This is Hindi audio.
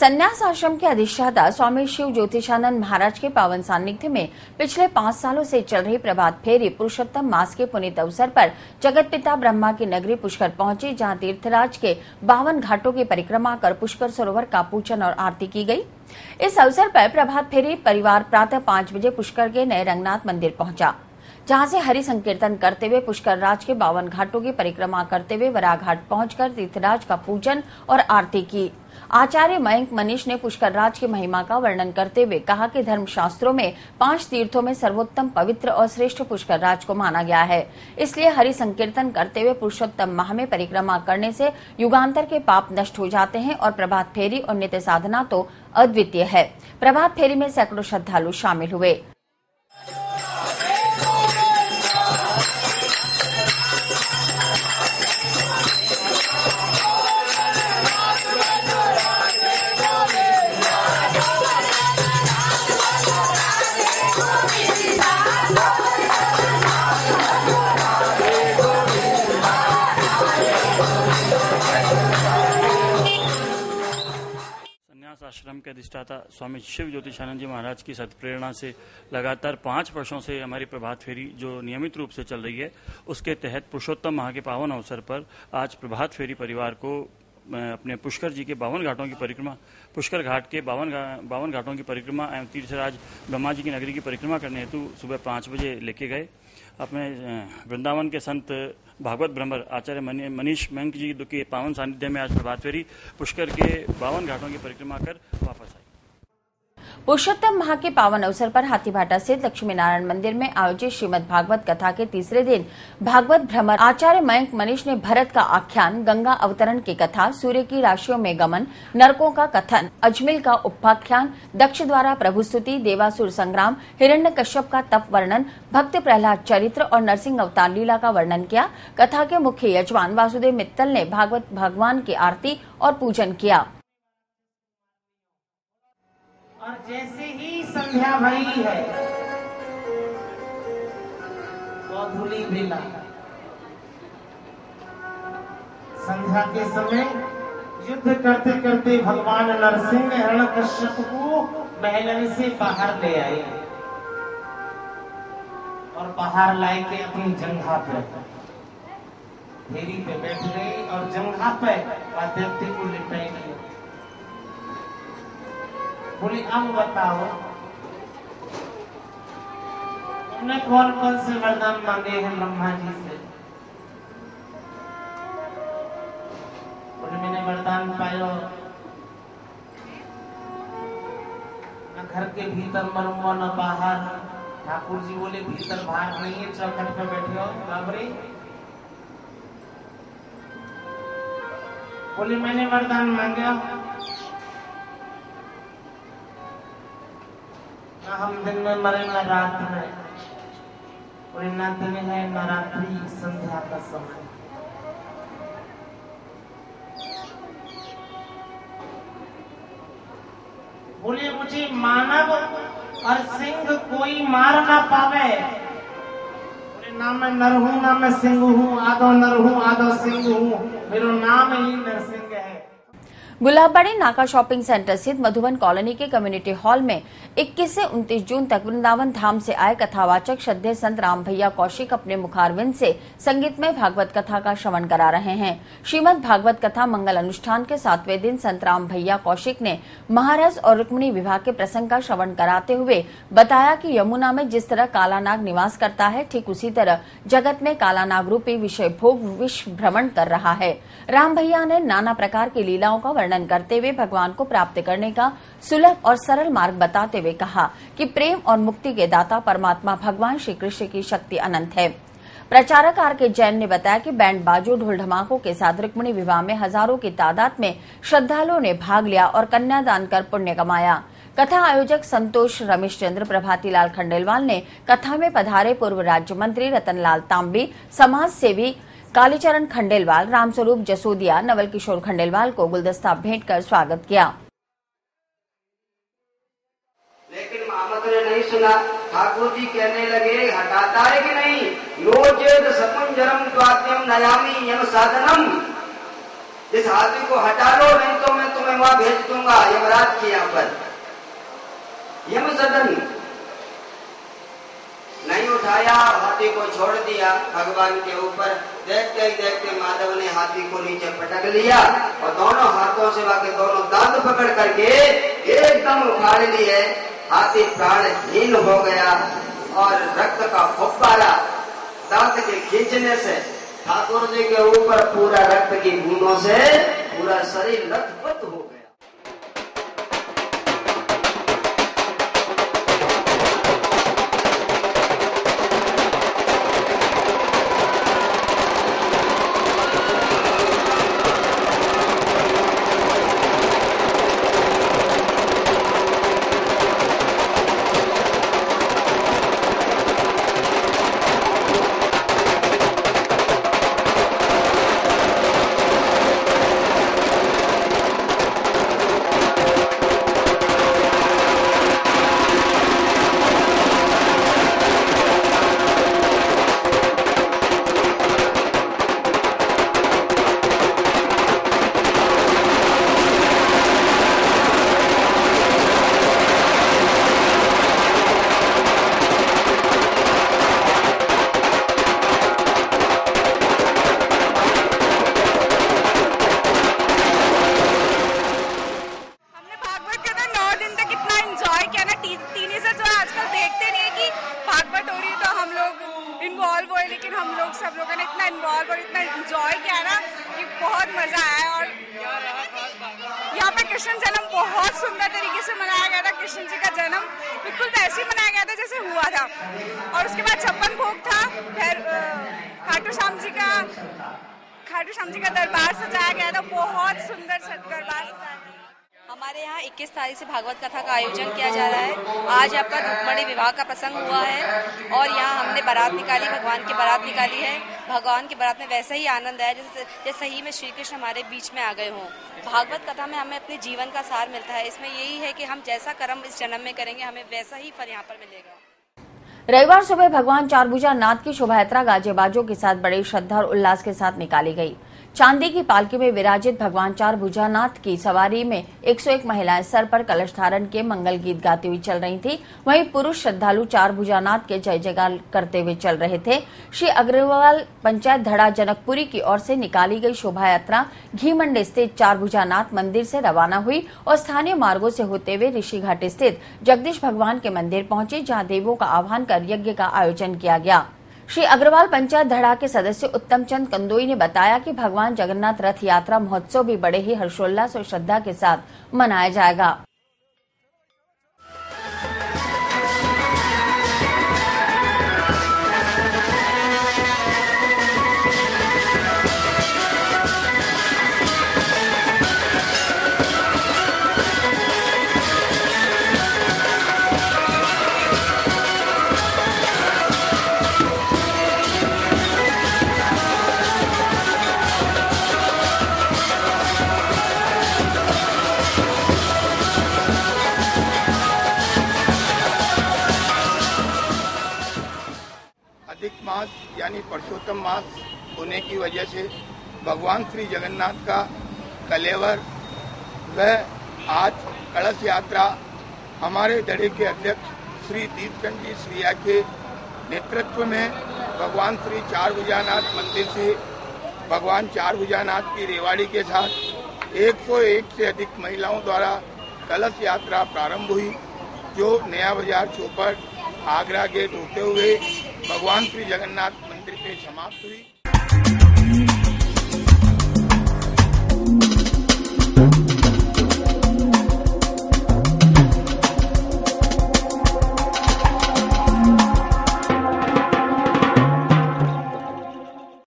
संन्यास आश्रम के अधिष्ठाता स्वामी शिव ज्योतिषानंद महाराज के पावन सानिध्य में पिछले 5 सालों से चल रही प्रभात फेरी पुरुषोत्तम मास के पुनीत अवसर पर जगत पिता ब्रह्मा की नगरी पुष्कर पहुंची, जहां तीर्थराज के 52 घाटों की परिक्रमा कर पुष्कर सरोवर का पूजन और आरती की गई। इस अवसर पर प्रभात फेरी परिवार प्रातः 5 बजे पुष्कर के नए रंगनाथ मंदिर पहुंचा, जहां से हरि संकीर्तन करते हुए पुष्कर राज के 52 घाटों की परिक्रमा करते हुए वराह घाट पहुंचकर तीर्थराज का पूजन और आरती की। आचार्य मयंक मनीष ने पुष्कर राज की महिमा का वर्णन करते हुए कहा कि धर्म शास्त्रों में 5 तीर्थों में सर्वोत्तम, पवित्र और श्रेष्ठ पुष्कर राज को माना गया है। इसलिए हरि संकीर्तन करते हुए पुरुषोत्तम माह में परिक्रमा करने से युगांतर के पाप नष्ट हो जाते हैं और प्रभात फेरी और नित्य साधना तो अद्वितीय है। प्रभात फेरी में सैकड़ों श्रद्धालु शामिल हुए। संन्यास आश्रम के अधिष्ठाता स्वामी शिव ज्योतिषानंद जी महाराज की सत्प्रेरणा से लगातार 5 वर्षों से हमारी प्रभात फेरी जो नियमित रूप से चल रही है, उसके तहत पुरुषोत्तम माह के पावन अवसर पर आज प्रभात फेरी परिवार को अपने पुष्कर जी के 52 घाटों की परिक्रमा, पुष्कर घाट के 52 घाटों की परिक्रमा एवं तीर्थराज ब्रह्मा जी की नगरी की परिक्रमा करने हेतु सुबह 5 बजे लेके गए। अपने वृंदावन के संत भागवत ब्रह्मर आचार्य मनीष मयंक जी के पावन सानिध्य में आज प्रभात फेरी पुष्कर के 52 घाटों की परिक्रमा कर वापस आई। पुरुषोत्तम माह के पावन अवसर पर हाथीभाटा स्थित लक्ष्मी नारायण मंदिर में आयोजित श्रीमद् भागवत कथा के तीसरे दिन भागवत भ्रमर आचार्य मयंक मनीष ने भरत का आख्यान, गंगा अवतरण की कथा, सूर्य की राशियों में गमन, नरकों का कथन, अजमिल का उपाख्यान, दक्ष द्वारा प्रभुस्तुति, देवासुर संग्राम, हिरण्यकश्यप का तप वर्णन, भक्त प्रहलाद चरित्र और नरसिंह अवतार लीला का वर्णन किया। कथा के मुख्य यजमान वासुदेव मित्तल ने भागवत भगवान की आरती और पूजन किया। और जैसे ही संध्या भई है, गोधूली बेला, संध्या के समय युद्ध करते करते भगवान नरसिंह हिरण्यकश्यप को महल से बाहर ले आए और बाहर लाए के अपनी जंघा पे फेरी पे बैठ गए और जंघा पे वाद्यंती को लिटाई गई। बोले अब बताओ तुमने कौन कौन से वरदान मांगे हैं ब्रह्मा जी से? बोले मैंने वरदान पायो न घर के भीतर मरूंगा न बाहर। ठाकुर जी बोले भीतर बाहर नहीं है, चौखट पे बैठे हो बाबरी। बोले मैंने वरदान मांगा न हम दिन में मरे न रात में, और न दिन है न रात्रि, संध्या का समय। बोले मुझे मानव और सिंह कोई मार ना पावे। बोले ना मैं नर हूं ना मैं सिंह हूं, आधो नर हूं आधो सिंह हूं, मेरा नाम ही नरसिंह है। गुलाबबाड़ी नाका शॉपिंग सेंटर स्थित मधुबन कॉलोनी के कम्युनिटी हॉल में 21 से 29 जून तक वृंदावन धाम से आए कथावाचक श्रद्धेय संत राम भैया कौशिक अपने मुखारविंद से संगीतमय भागवत कथा का श्रवण करा रहे हैं। श्रीमद् भागवत कथा मंगल अनुष्ठान के 7वें दिन संत राम भैया कौशिक ने महाराज और रुक्मिणी विवाह के प्रसंग का श्रवण कराते हुए बताया कि यमुना में जिस तरह कालानाग निवास करता है, ठीक उसी तरह जगत में कालानाग रूपी विषय भोग विश्व भ्रमण कर रहा है। राम भैया ने नाना प्रकार की लीलाओं का वर्णन करते हुए भगवान को प्राप्त करने का सुलभ और सरल मार्ग बताते हुए कहा कि प्रेम और मुक्ति के दाता परमात्मा भगवान श्री कृष्ण की शक्ति अनंत है। प्रचारक आर के जैन ने बताया कि बैंड बाजों ढोल ढमाकों के साथ रुक्मिणी विवाह में हजारों की तादाद में श्रद्धालुओं ने भाग लिया और कन्यादान कर पुण्य कमाया। कथा आयोजक संतोष रमेश चंद्र प्रभातीलाल खंडेलवाल ने कथा में पधारे पूर्व राज्य मंत्री रतनलाल तांबी, समाज सेवी कालीचरण खंडेलवाल, रामस्वरूप जसोदिया, नवल किशोर खंडेलवाल को गुलदस्ता भेंट कर स्वागत किया। लेकिन मोहम्मद ने नहीं सुना। ठाकुर जी कहने लगे हटाता है कि नहीं, नो चेत सकुंजरम द्वाद्यम नयामी यम साधनम। इस हाथी को हटा लो, नहीं तो मैं तुम्हें वहां भेज दूंगा यमराज के यहाँ पर, यम सदन। नहीं उठाया, हाथी को छोड़ दिया भगवान के ऊपर। देखते ही देखते माधव ने हाथी को नीचे पटक लिया और दोनों हाथों से वहां के दोनों दांत पकड़ करके एकदम उखाड़ लिए। हाथी प्राणहीन हो गया और रक्त का फुब्बारा दांत के खींचने से ठाकुर जी के ऊपर पूरा रक्त की बूंदों से पूरा शरीर लथपथ हो गया। इन्वॉल्व हुए, लेकिन हम लोग सब लोगों ने इतना इन्वॉल्व और इतना एंजॉय किया ना कि बहुत मजा आया। और यहाँ पे कृष्ण जन्म बहुत सुंदर तरीके से मनाया गया था। कृष्ण जी का जन्म बिल्कुल वैसे ही मनाया गया था जैसे हुआ था। और उसके बाद 56 भोग था, फिर खाटू श्याम जी का दरबार सजाया गया था, बहुत सुंदर दरबार सजाया गया। हमारे यहाँ 21 तारीख से भागवत कथा का आयोजन किया जा रहा है। आज यहाँ पर रुक्मणी विवाह का प्रसंग हुआ है और यहाँ हमने बारात निकाली, भगवान की बारात निकाली है। भगवान की बारात में वैसा ही आनंद है जैसे ही में श्री कृष्ण हमारे बीच में आ गए हों। भागवत कथा में हमें अपने जीवन का सार मिलता है। इसमें यही है कि हम जैसा कर्म इस जन्म में करेंगे हमें वैसा ही फल यहाँ पर मिलेगा। रविवार सुबह भगवान चारभुजा नाथ की शोभा यात्रा गाजे बाजों के साथ बड़े श्रद्धा और उल्लास के साथ निकाली गई। चांदी की पालकी में विराजित भगवान चारभुजा नाथ की सवारी में 101 महिलाएं सर पर कलश धारण के मंगल गीत गाती हुई चल रही थी। वहीं पुरुष श्रद्धालु चारभुजा नाथ के जय जयकार करते हुए चल रहे थे। श्री अग्रवाल पंचायत धड़ा जनकपुरी की ओर से निकाली गई शोभा यात्रा घी मंडी स्थित चारभुजा नाथ मंदिर से रवाना हुई और स्थानीय मार्गों से होते हुए ऋषि घाट स्थित जगदीश भगवान के मंदिर पहुंची, जहां देवों का आह्वान कर यज्ञ का आयोजन किया गया। श्री अग्रवाल पंचायत धड़ा के सदस्य उत्तम चंद कंदोई ने बताया कि भगवान जगन्नाथ रथ यात्रा महोत्सव भी बड़े ही हर्षोल्लास और श्रद्धा के साथ मनाया जाएगा। अधिक मास यानी पुरुषोत्तम मास होने की वजह से भगवान श्री जगन्नाथ का कलेवर व आज कलश यात्रा हमारे धड़े के अध्यक्ष श्री दीपचंद जी श्रिया के नेतृत्व में भगवान श्री चारभुजानाथ मंदिर से भगवान चारभुजानाथ की रेवाड़ी के साथ 101 से अधिक महिलाओं द्वारा कलश यात्रा प्रारंभ हुई, जो नया बाजार चौपट आगरा गेट होते हुए भगवान श्री जगन्नाथ मंदिर पे समाप्त हुई।